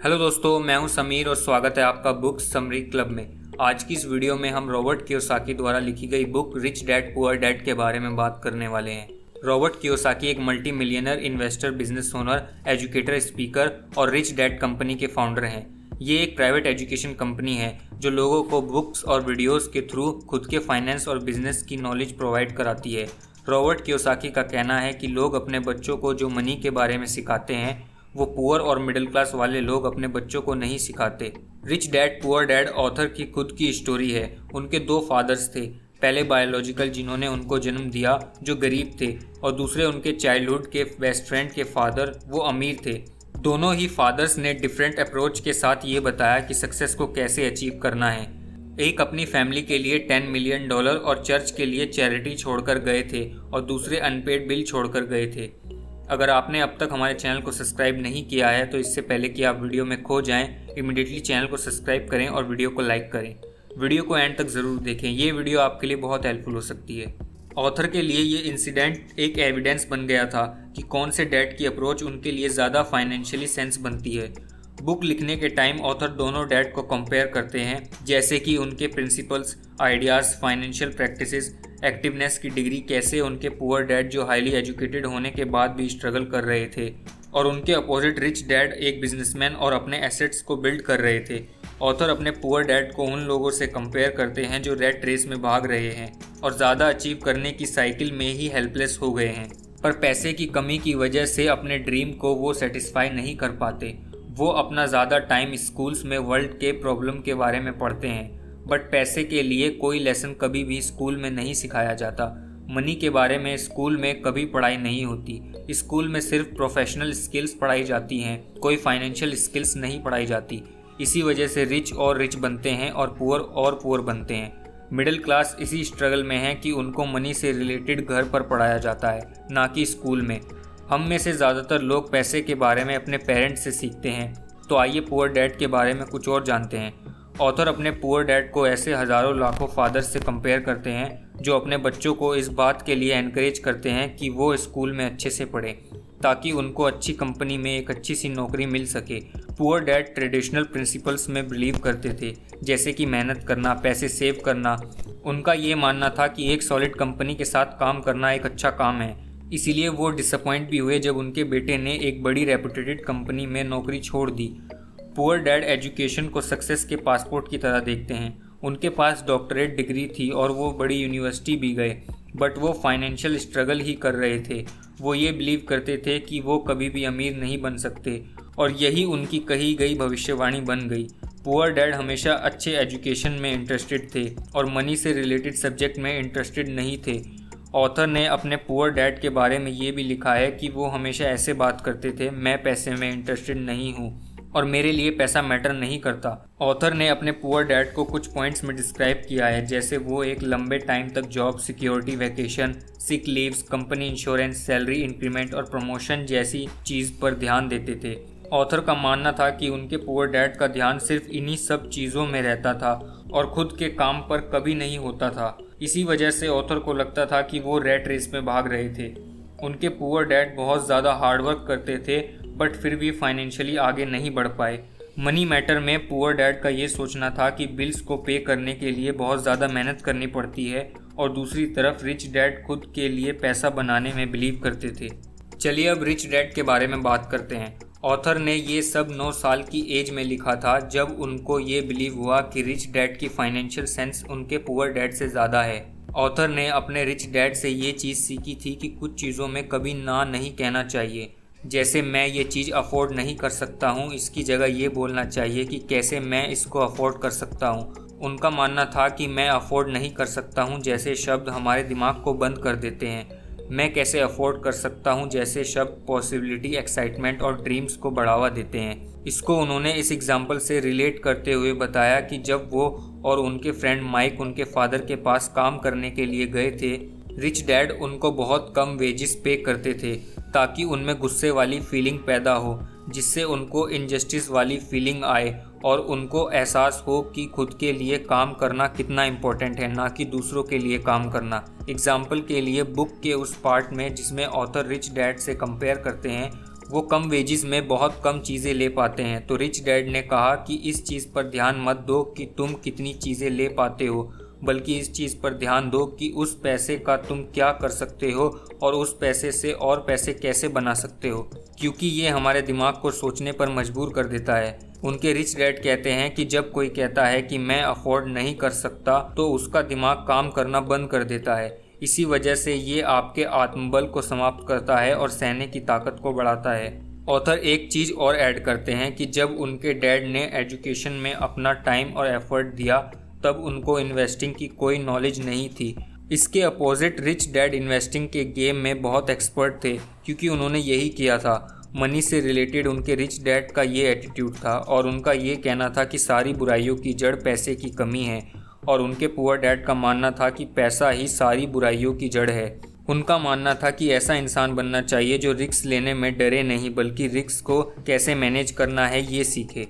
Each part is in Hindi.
हेलो दोस्तों, मैं हूं समीर और स्वागत है आपका बुक समरी क्लब में। आज की इस वीडियो में हम रॉबर्ट कियोसाकी द्वारा लिखी गई book rich dad poor dad के बारे में बात करने वाले हैं। रॉबर्ट कियोसाकी एक multi millionaire investor, business owner, educator, speaker और रिच डैड कंपनी के फाउंडर हैं। ये एक प्राइवेट एजुकेशन कंपनी है जो लोगों को बुक्स और वीडियोस के थ्रू खुद के फाइनेंस और बिजनेस की नॉलेज प्रोवाइड कराती है। रॉबर्ट कियोसाकी का कहना है कि लोग अपने बच्चों को जो मनी के बारे में सिखाते हैं वो पुअर और मिडिल क्लास वाले लोग अपने बच्चों को नहीं सिखाते। Rich dad poor dad author की खुद की स्टोरी है। उनके दो फादर्स थे, पहले बायोलॉजिकल जिन्होंने उनको जन्म दिया जो गरीब थे, और दूसरे उनके चाइल्डहुड के बेस्ट फ्रेंड के फादर, वो अमीर थे। दोनों ही फादर्स ने डिफरेंट अप्रोच के साथ ये बताया कि सक्सेस को कैसे अचीव करना है। एक अपनी फैमिली के लिए $10 मिलियन और चर्च के लिए चैरिटी छोड़कर गए थे और दूसरे अनपेड बिल छोड़कर गए थे। अगर आपने अब तक हमारे चैनल को सब्सक्राइब नहीं किया है तो इससे पहले कि आप वीडियो में खो जाएं, इमीडिएटली चैनल को सब्सक्राइब करें और वीडियो को लाइक करें। वीडियो को एंड तक ज़रूर देखें, ये वीडियो आपके लिए बहुत हेल्पफुल हो सकती है। ऑथर के लिए ये इंसिडेंट एक एविडेंस बन गया था कि कौन से डैड की अप्रोच उनके लिए ज़्यादा फाइनेंशियली सेंस बनती है। बुक लिखने के टाइम ऑथर दोनों डैड को कंपेयर करते हैं, जैसे कि उनके principles, ideas, financial practices, activeness की डिग्री कैसे उनके पुअर डैड जो हाईली एजुकेटेड होने के बाद भी स्ट्रगल कर रहे थे, और उनके अपोजिट रिच डैड एक बिजनेसमैन और अपने एसेट्स को बिल्ड कर रहे थे। ऑथर अपने पुअर डैड को उन लोगों से कंपेयर करते हैं जो रेट रेस में भाग रहे हैं और ज़्यादा अचीव करने की साइकिल में ही हेल्पलेस हो गए हैं, पर पैसे की कमी की वजह से अपने ड्रीम को वो सेटिस्फाई नहीं कर पाते। वो अपना ज़्यादा टाइम स्कूल्स में वर्ल्ड के प्रॉब्लम के बारे में पढ़ते हैं, बट पैसे के लिए कोई लेसन कभी भी स्कूल में नहीं सिखाया जाता। मनी के बारे में स्कूल में कभी पढ़ाई नहीं होती। स्कूल में सिर्फ प्रोफेशनल स्किल्स पढ़ाई जाती हैं, कोई फाइनेंशियल स्किल्स नहीं पढ़ाई जाती। इसी वजह से रिच और रिच बनते हैं और पुअर बनते हैं। मिडिल क्लास इसी स्ट्रगल में है कि उनको मनी से रिलेटेड घर पर पढ़ाया जाता है, ना कि स्कूल में। हम में से ज़्यादातर लोग पैसे के बारे में अपने पेरेंट्स से सीखते हैं, तो आइए पुअर डैड के बारे में कुछ और जानते हैं। ऑथर अपने पुअर डैड को ऐसे हज़ारों लाखों फादर्स से कंपेयर करते हैं जो अपने बच्चों को इस बात के लिए एनकरेज करते हैं कि वो स्कूल में अच्छे से पढ़ें ताकि उनको अच्छी कंपनी में एक अच्छी सी नौकरी मिल सके। पुअर डैड ट्रेडिशनल प्रिंसिपल्स में बिलीव करते थे, जैसे कि मेहनत करना, पैसे सेव करना। उनका ये मानना था कि एक सॉलिड कंपनी के साथ काम करना एक अच्छा काम है। इसीलिए वो डिसअपॉइंट भी हुए जब उनके बेटे ने एक बड़ी रेपुटेटेड कंपनी में नौकरी छोड़ दी। पुअर डैड एजुकेशन को सक्सेस के पासपोर्ट की तरह देखते हैं। उनके पास डॉक्टरेट डिग्री थी और वो बड़ी यूनिवर्सिटी भी गए, बट वो फाइनेंशियल स्ट्रगल ही कर रहे थे। वो ये बिलीव करते थे कि वो कभी भी अमीर नहीं बन सकते, और यही उनकी कही गई भविष्यवाणी बन गई। पुअर डैड हमेशा अच्छे एजुकेशन में इंटरेस्टेड थे और मनी से रिलेटेड सब्जेक्ट में इंटरेस्टेड नहीं थे। ऑथर ने अपने पुअर डैड के बारे में ये भी लिखा है कि वो हमेशा ऐसे बात करते थे, मैं पैसे में इंटरेस्टेड नहीं हूँ और मेरे लिए पैसा मैटर नहीं करता। ऑथर ने अपने पुअर डैड को कुछ पॉइंट्स में डिस्क्राइब किया है, जैसे वो एक लंबे टाइम तक job security, vacation, sick leaves, company insurance, salary increment और प्रमोशन जैसी चीज़ पर ध्यान देते थे। ऑथर का मानना था कि उनके पुअर डैड का ध्यान सिर्फ इन्हीं सब चीज़ों में रहता था और खुद के काम पर कभी नहीं होता था। इसी वजह से ऑथर को लगता था कि वो रेट रेस में भाग रहे थे। उनके पुअर डैड बहुत ज़्यादा हार्डवर्क करते थे, बट फिर भी फाइनेंशियली आगे नहीं बढ़ पाए। मनी मैटर में पुअर डैड का ये सोचना था कि बिल्स को पे करने के लिए बहुत ज़्यादा मेहनत करनी पड़ती है, और दूसरी तरफ रिच डैड खुद के लिए पैसा बनाने में बिलीव करते थे। चलिए अब रिच डैड के बारे में बात करते हैं। ऑथर ने ये सब 9 साल की एज में लिखा था, जब उनको ये बिलीव हुआ कि रिच डैड की फाइनेंशियल सेंस उनके पुअर डैड से ज़्यादा है। ऑथर ने अपने रिच डैड से ये चीज़ सीखी थी कि कुछ चीज़ों में कभी ना नहीं कहना चाहिए, जैसे मैं ये चीज़ अफोर्ड नहीं कर सकता हूँ, इसकी जगह ये बोलना चाहिए कि कैसे मैं इसको अफोर्ड कर सकता हूँ। उनका मानना था कि मैं अफोर्ड नहीं कर सकता हूँ जैसे शब्द हमारे दिमाग को बंद कर देते हैं। मैं कैसे अफोर्ड कर सकता हूँ जैसे शब्द पॉसिबिलिटी, एक्साइटमेंट और ड्रीम्स को बढ़ावा देते हैं। इसको उन्होंने इस एग्जाम्पल से रिलेट करते हुए बताया कि जब वो और उनके फ्रेंड माइक उनके फादर के पास काम करने के लिए गए थे, रिच डैड उनको बहुत कम वेजेस पे करते थे ताकि उनमें गुस्से वाली फीलिंग पैदा हो, जिससे उनको इनजस्टिस वाली फीलिंग आए और उनको एहसास हो कि खुद के लिए काम करना कितना इम्पोर्टेंट है, ना कि दूसरों के लिए काम करना। एग्जाम्पल के लिए बुक के उस पार्ट में जिसमें ऑथर रिच डैड से कंपेयर करते हैं, वो कम वेजिस में बहुत कम चीज़ें ले पाते हैं। तो रिच डैड ने कहा कि इस चीज़ पर ध्यान मत दो कि तुम कितनी चीज़ें ले पाते हो, बल्कि इस चीज़ पर ध्यान दो कि उस पैसे का तुम क्या कर सकते हो और उस पैसे से और पैसे कैसे बना सकते हो, क्योंकि ये हमारे दिमाग को सोचने पर मजबूर कर देता है। उनके रिच डैड कहते हैं कि जब कोई कहता है कि मैं अफोर्ड नहीं कर सकता तो उसका दिमाग काम करना बंद कर देता है। इसी वजह से ये आपके आत्मबल को समाप्त करता है और सहने की ताकत को बढ़ाता है। ऑथर एक चीज़ और ऐड करते हैं कि जब उनके डैड ने एजुकेशन में अपना टाइम और एफर्ट दिया तब उनको इन्वेस्टिंग की कोई नॉलेज नहीं थी। इसके अपोजिट रिच डैड इन्वेस्टिंग के गेम में बहुत एक्सपर्ट थे, क्योंकि उन्होंने यही किया था। मनी से रिलेटेड उनके रिच डैड का ये एटीट्यूड था और उनका ये कहना था कि सारी बुराइयों की जड़ पैसे की कमी है, और उनके पुअर डैड का मानना था कि पैसा ही सारी बुराइयों की जड़ है। उनका मानना था कि ऐसा इंसान बनना चाहिए जो रिस्क लेने में डरे नहीं, बल्कि रिस्क को कैसे मैनेज करना है ये सीखे।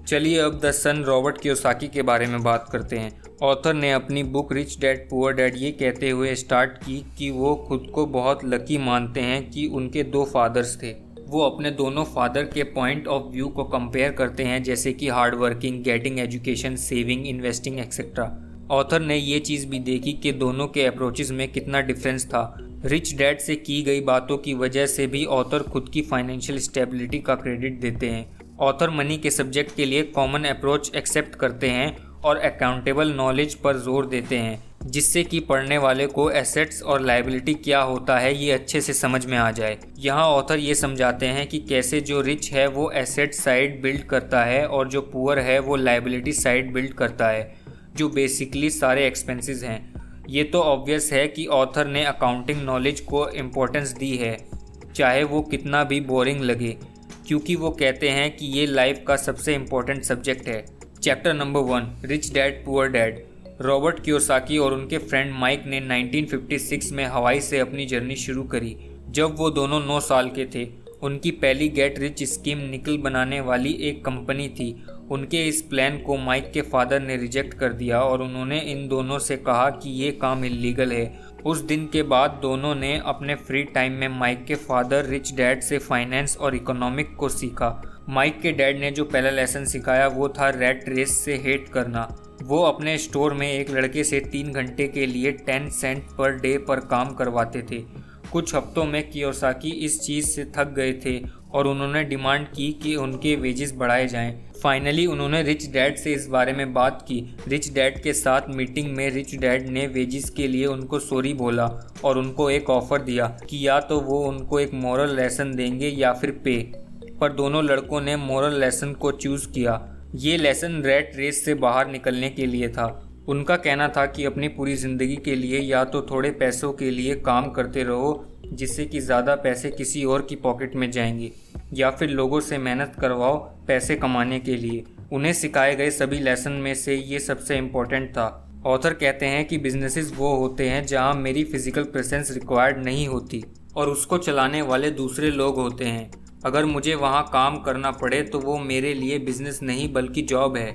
चलिए अब द सन रॉबर्ट कियोसाकी के बारे में बात करते हैं। ऑथर ने अपनी book rich dad poor dad ये कहते हुए स्टार्ट की कि वो खुद को बहुत लकी मानते हैं कि उनके 2 फादर्स थे। वो अपने दोनों फादर के पॉइंट ऑफ व्यू को कंपेयर करते हैं, जैसे कि hard working, getting education, saving, investing etcetera. Author ने ये चीज़ भी देखी कि दोनों के अप्रोचेस में कितना डिफरेंस था। रिच डैड से की गई बातों की वजह से भी ऑथर खुद की फाइनेंशियल स्टेबिलिटी का क्रेडिट देते हैं। ऑथर मनी के सब्जेक्ट के लिए कॉमन अप्रोच एक्सेप्ट करते हैं और अकाउंटेबल नॉलेज पर जोर देते हैं, जिससे कि पढ़ने वाले को एसेट्स और लायबिलिटी क्या होता है ये अच्छे से समझ में आ जाए। यहाँ ऑथर ये समझाते हैं कि कैसे जो रिच है वो एसेट साइड बिल्ड करता है और जो पुअर है वो लायबिलिटी साइड बिल्ड करता है, जो बेसिकली सारे एक्सपेंसेस हैं। ये तो ऑब्वियस है कि ऑथर ने अकाउंटिंग नॉलेज को इम्पोर्टेंस दी है, चाहे वो कितना भी बोरिंग लगे, क्योंकि वो कहते हैं कि ये लाइफ का सबसे इम्पोर्टेंट सब्जेक्ट है। Chapter number 1, rich dad poor dad. Robert Kiyosaki और उनके फ्रेंड माइक ने 1956 में हवाई से अपनी जर्नी शुरू करी। जब वो दोनों 9 साल के थे, उनकी पहली गेट रिच स्कीम निकल बनाने वाली एक कंपनी थी। उनके इस प्लान को माइक के फादर ने रिजेक्ट कर दिया और उन्होंने इन दोनों से कहा कि ये काम इलीगल है। उस दिन के बाद दोनों ने अपने फ्री टाइम में माइक के फादर रिच डैड से फाइनेंस और इकोनॉमिक को सीखा। माइक के डैड ने जो पहला लेसन सिखाया वो था रैट रेस से हेट करना। वो अपने स्टोर में एक लड़के से 3 घंटे के लिए 10 सेंट पर डे पर काम करवाते थे। कुछ हफ्तों में कियोसाकी इस चीज़ से थक गए थे और उन्होंने डिमांड की कि उनके वेजेस बढ़ाए जाएं। फाइनली उन्होंने रिच डैड से इस बारे में बात की। रिच डैड के साथ मीटिंग में रिच डैड ने वेजेस के लिए उनको सॉरी बोला और उनको एक ऑफ़र दिया कि या तो वो उनको एक मॉरल लेसन देंगे या फिर पे। पर दोनों लड़कों ने मॉरल लेसन को चूज़ किया। ये लेसन रैट रेस से बाहर निकलने के लिए था। उनका कहना था कि अपनी पूरी ज़िंदगी के लिए या तो थोड़े पैसों के लिए काम करते रहो, जिससे कि ज़्यादा पैसे किसी और की पॉकेट में जाएंगे, या फिर लोगों से मेहनत करवाओ पैसे कमाने के लिए। उन्हें सिखाए गए सभी लेसन में से ये सबसे इम्पोर्टेंट था। ऑथर कहते हैं कि बिजनेसेस वो होते हैं जहां मेरी फिजिकल प्रेजेंस रिक्वायर्ड नहीं होती और उसको चलाने वाले दूसरे लोग होते हैं। अगर मुझे वहां काम करना पड़े तो वो मेरे लिए बिजनेस नहीं बल्कि जॉब है।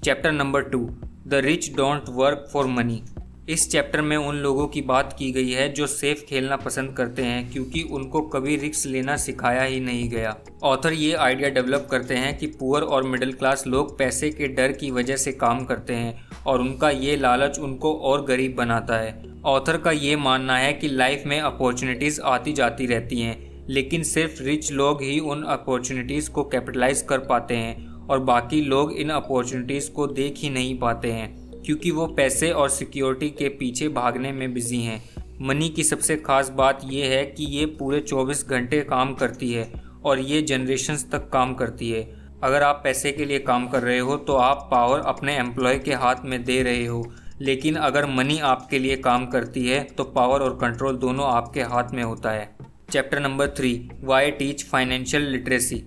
Chapter number 2, the rich don't work for money. इस चैप्टर में उन लोगों की बात की गई है जो सेफ खेलना पसंद करते हैं, क्योंकि उनको कभी रिस्क लेना सिखाया ही नहीं गया। ऑथर ये आइडिया डेवलप करते हैं कि पुअर और मिडिल क्लास लोग पैसे के डर की वजह से काम करते हैं और उनका ये लालच उनको और गरीब बनाता है। ऑथर का ये मानना है कि लाइफ में अपॉर्चुनिटीज़ आती जाती रहती हैं, लेकिन सिर्फ रिच लोग ही उन अपॉर्चुनिटीज़ को कैपिटलाइज कर पाते हैं और बाकी लोग इन अपॉर्चुनिटीज़ को देख ही नहीं पाते हैं, क्योंकि वो पैसे और सिक्योरिटी के पीछे भागने में बिजी हैं। मनी की सबसे खास बात यह है कि ये पूरे 24 घंटे काम करती है और ये जनरेशन्स तक काम करती है। अगर आप पैसे के लिए काम कर रहे हो तो आप पावर अपने एम्प्लॉय के हाथ में दे रहे हो, लेकिन अगर मनी आपके लिए काम करती है तो पावर और कंट्रोल दोनों आपके हाथ में होता है। Chapter number 3, why teach financial literacy.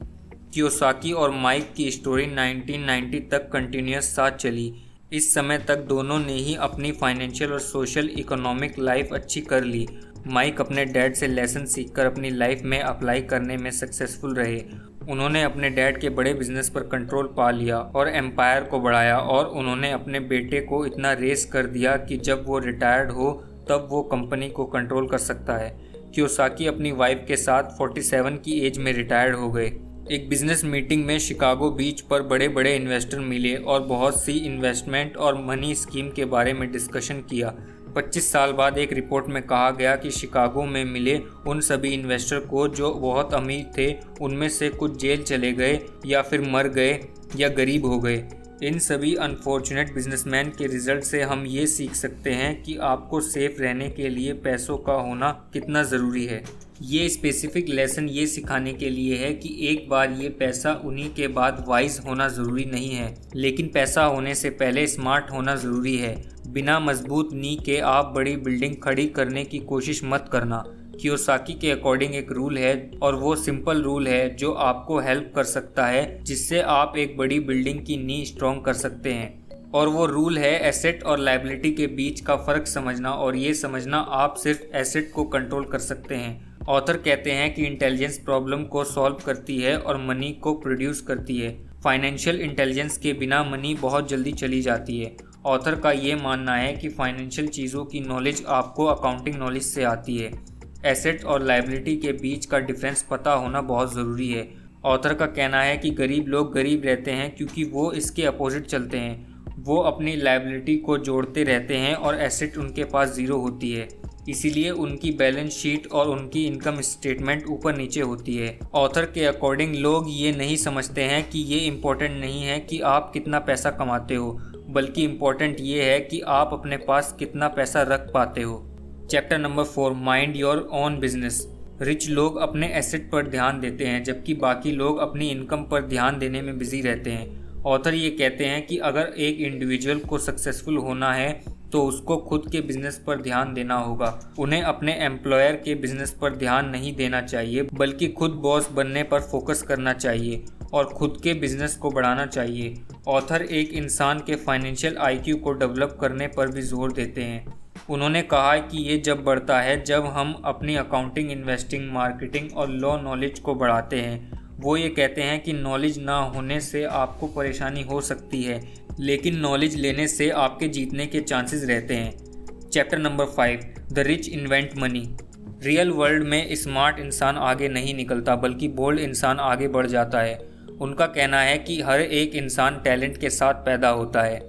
Kiyosaki और माइक की स्टोरी 1990 तक कंटिन्यूस साथ चली। इस समय तक दोनों ने ही अपनी फाइनेंशियल और सोशल इकोनॉमिक लाइफ अच्छी कर ली। माइक अपने डैड से लेसन सीखकर अपनी लाइफ में अप्लाई करने में सक्सेसफुल रहे। उन्होंने अपने डैड के बड़े बिजनेस पर कंट्रोल पा लिया और एम्पायर को बढ़ाया, और उन्होंने अपने बेटे को इतना रेस कर दिया कि जब वो रिटायर्ड हो तब वो कंपनी को कंट्रोल कर सकता है। कियोसाकी अपनी वाइफ के साथ 47 की एज में रिटायर्ड हो गए। एक बिजनेस मीटिंग में शिकागो बीच पर बड़े बड़े इन्वेस्टर मिले और बहुत सी इन्वेस्टमेंट और मनी स्कीम के बारे में डिस्कशन किया। 25 साल बाद एक रिपोर्ट में कहा गया कि शिकागो में मिले उन सभी इन्वेस्टर को जो बहुत अमीर थे, उनमें से कुछ जेल चले गए या फिर मर गए या गरीब हो गए। इन सभी अनफॉर्चुनेट बिजनेसमैन के रिजल्ट से हम ये सीख सकते हैं कि आपको सेफ रहने के लिए पैसों का होना कितना ज़रूरी है। ये स्पेसिफिक लेसन ये सिखाने के लिए है कि एक बार ये पैसा उन्हीं के बाद वाइज होना ज़रूरी नहीं है, लेकिन पैसा होने से पहले स्मार्ट होना ज़रूरी है। बिना मजबूत नी के आप बड़ी बिल्डिंग खड़ी करने की कोशिश मत करना। कियोसाकी के अकॉर्डिंग एक रूल है और वो सिंपल रूल है जो आपको हेल्प कर सकता है, जिससे आप एक बड़ी बिल्डिंग की नींव स्ट्रॉन्ग कर सकते हैं। और वो रूल है एसेट और लायबिलिटी के बीच का फ़र्क समझना, और ये समझना आप सिर्फ एसेट को कंट्रोल कर सकते हैं। ऑथर कहते हैं कि इंटेलिजेंस प्रॉब्लम को सॉल्व करती है और मनी को प्रोड्यूस करती है। फाइनेंशियल इंटेलिजेंस के बिना मनी बहुत जल्दी चली जाती है। ऑथर का ये मानना है कि फाइनेंशियल चीज़ों की नॉलेज आपको अकाउंटिंग नॉलेज से आती है। एसेट और लायबिलिटी के बीच का डिफरेंस पता होना बहुत ज़रूरी है। ऑथर का कहना है कि गरीब लोग गरीब रहते हैं क्योंकि वो इसके अपोजिट चलते हैं। वो अपनी लायबिलिटी को जोड़ते रहते हैं और एसेट उनके पास ज़ीरो होती है, इसीलिए उनकी बैलेंस शीट और उनकी इनकम स्टेटमेंट ऊपर नीचे होती है। ऑथर के अकॉर्डिंग लोग ये नहीं समझते हैं कि ये इम्पोर्टेंट नहीं है कि आप कितना पैसा कमाते हो, बल्कि इम्पोर्टेंट ये है कि आप अपने पास कितना पैसा रख पाते हो। Chapter number 4, mind your own business. Rich लोग अपने एसेट पर ध्यान देते हैं जबकि बाकी लोग अपनी इनकम पर ध्यान देने में बिजी रहते हैं। ऑथर ये कहते हैं कि अगर एक इंडिविजुअल को सक्सेसफुल होना है तो उसको खुद के बिजनेस पर ध्यान देना होगा। उन्हें अपने एम्प्लॉयर के बिजनेस पर ध्यान नहीं देना चाहिए, बल्कि खुद बॉस बनने पर फोकस करना चाहिए और खुद के बिजनेस को बढ़ाना चाहिए। ऑथर एक इंसान के फाइनेंशियल IQ को डेवलप करने पर भी जोर देते हैं। उन्होंने कहा कि ये जब बढ़ता है जब हम अपनी अकाउंटिंग, इन्वेस्टिंग, मार्केटिंग और लॉ नॉलेज को बढ़ाते हैं। वो ये कहते हैं कि नॉलेज ना होने से आपको परेशानी हो सकती है, लेकिन नॉलेज लेने से आपके जीतने के चांसेस रहते हैं। Chapter number 5, the rich invent money. Real world में स्मार्ट इंसान आगे नहीं निकलता, बल्कि बोल्ड इंसान आगे बढ़ जाता है। उनका कहना है कि हर एक इंसान टैलेंट के साथ पैदा होता है,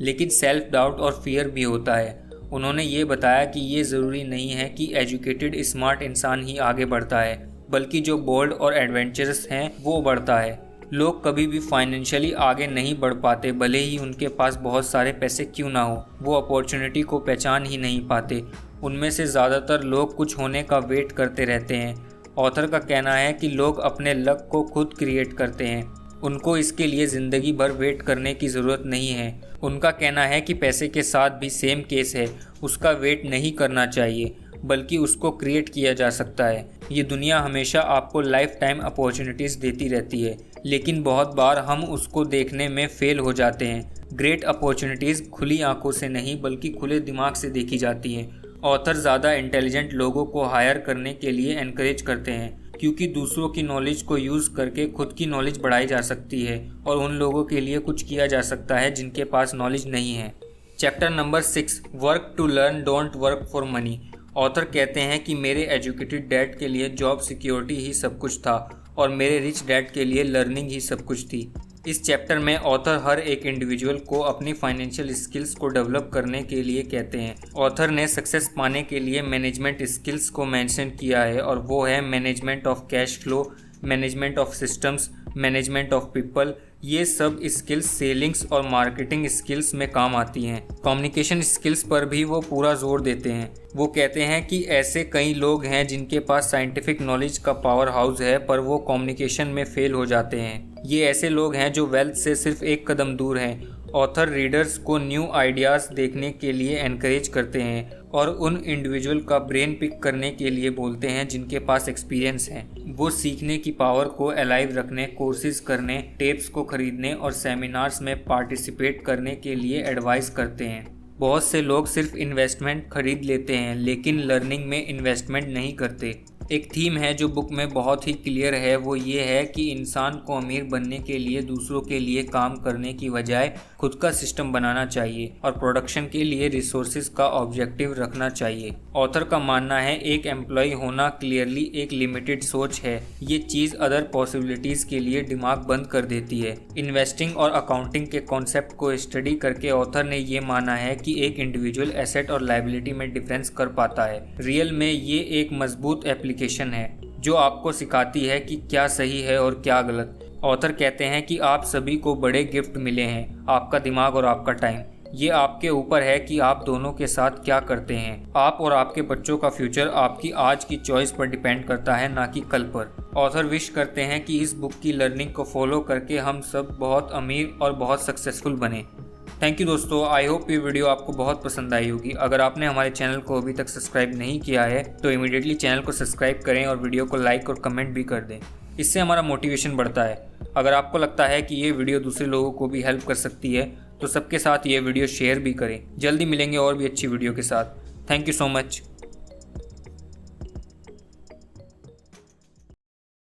लेकिन सेल्फ डाउट और फियर भी होता है। उन्होंने ये बताया कि ये ज़रूरी नहीं है कि एजुकेटेड स्मार्ट इंसान ही आगे बढ़ता है, बल्कि जो बोल्ड और एडवेंचरस हैं वो बढ़ता है। लोग कभी भी फाइनेंशियली आगे नहीं बढ़ पाते, भले ही उनके पास बहुत सारे पैसे क्यों ना हो। वो अपॉर्चुनिटी को पहचान ही नहीं पाते। उनमें से ज़्यादातर लोग कुछ होने का वेट करते रहते हैं। ऑथर का कहना है कि लोग अपने लक को खुद क्रिएट करते हैं, उनको इसके लिए ज़िंदगी भर वेट करने की ज़रूरत नहीं है। उनका कहना है कि पैसे के साथ भी सेम केस है, उसका वेट नहीं करना चाहिए, बल्कि उसको क्रिएट किया जा सकता है। ये दुनिया हमेशा आपको लाइफ टाइम अपॉर्चुनिटीज़ देती रहती है, लेकिन बहुत बार हम उसको देखने में फेल हो जाते हैं। ग्रेट अपॉर्चुनिटीज़ खुली आंखों से नहीं, बल्कि खुले दिमाग से देखी जाती हैं। ऑथर ज़्यादा इंटेलिजेंट लोगों को हायर करने के लिए एनकरेज करते हैं, क्योंकि दूसरों की नॉलेज को यूज़ करके खुद की नॉलेज बढ़ाई जा सकती है और उन लोगों के लिए कुछ किया जा सकता है जिनके पास नॉलेज नहीं है। Chapter number 6, work to learn, don't work for money. Author कहते हैं कि मेरे एजुकेटेड डैड के लिए जॉब सिक्योरिटी ही सब कुछ था और मेरे रिच डैड के लिए लर्निंग ही सब कुछ थी। इस चैप्टर में ऑथर हर एक इंडिविजुअल को अपनी फाइनेंशियल स्किल्स को डेवलप करने के लिए कहते हैं। ऑथर ने सक्सेस पाने के लिए मैनेजमेंट स्किल्स को मेंशन किया है, और वो है management of cash flow, management of systems, management of people. ये सब स्किल्स सेलिंग्स और मार्केटिंग स्किल्स में काम आती हैं। कम्युनिकेशन स्किल्स पर भी वो पूरा जोर देते हैं। वो कहते हैं कि ऐसे कई लोग हैं जिनके पास साइंटिफिक नॉलेज का पावर हाउस है, पर वो कम्युनिकेशन में फेल हो जाते हैं। ये ऐसे लोग हैं जो वेल्थ से सिर्फ एक कदम दूर हैं। ऑथर रीडर्स को न्यू आइडियाज़ देखने के लिए एनकरेज करते हैं और उन इंडिविजुअल का ब्रेन पिक करने के लिए बोलते हैं जिनके पास एक्सपीरियंस है। वो सीखने की पावर को अलाइव रखने, कोर्सेज करने, टेप्स को खरीदने और सेमिनार्स में पार्टिसिपेट करने के लिए एडवाइस करते हैं। बहुत से लोग सिर्फ इन्वेस्टमेंट खरीद लेते हैं, लेकिन लर्निंग में इन्वेस्टमेंट नहीं करते। एक थीम है जो बुक में बहुत ही क्लियर है, वो ये है कि इंसान को अमीर बनने के लिए दूसरों के लिए काम करने की बजाय खुद का सिस्टम बनाना चाहिए और प्रोडक्शन के लिए रिसोर्सेज का ऑब्जेक्टिव रखना चाहिए। ऑथर का मानना है एक एम्प्लॉय होना क्लियरली एक लिमिटेड सोच है। ये चीज़ अदर पॉसिबिलिटीज़ के लिए दिमाग बंद कर देती है। इन्वेस्टिंग और अकाउंटिंग के कॉन्सेप्ट को स्टडी करके ऑथर ने ये माना है कि एक इंडिविजुअल एसेट और लायबिलिटी में डिफरेंस कर पाता है। रियल में ये एक मजबूत एप्लीकेशन है जो आपको सिखाती है कि क्या सही है और क्या गलत। ऑथर कहते हैं कि आप सभी को बड़े गिफ्ट मिले हैं, आपका दिमाग और आपका टाइम। ये आपके ऊपर है कि आप दोनों के साथ क्या करते हैं। आप और आपके बच्चों का फ्यूचर आपकी आज की चॉइस पर डिपेंड करता है, ना कि कल पर। ऑथर विश करते हैं कि इस बुक की लर्निंग को फॉलो करके हम सब बहुत अमीर और बहुत सक्सेसफुल बने। थैंक यू दोस्तों, आई होप ये वीडियो आपको बहुत पसंद आई होगी। अगर आपने हमारे चैनल को अभी तक सब्सक्राइब नहीं किया है तो इमीडिएटली चैनल को सब्सक्राइब करें और वीडियो को लाइक और कमेंट भी कर दें। इससे हमारा मोटिवेशन बढ़ता है। अगर आपको लगता है कि ये वीडियो दूसरे लोगों को भी हेल्प कर सकती है तो सबके साथ ये वीडियो शेयर भी करें। जल्दी मिलेंगे और भी अच्छी वीडियो के साथ। Thank you so much.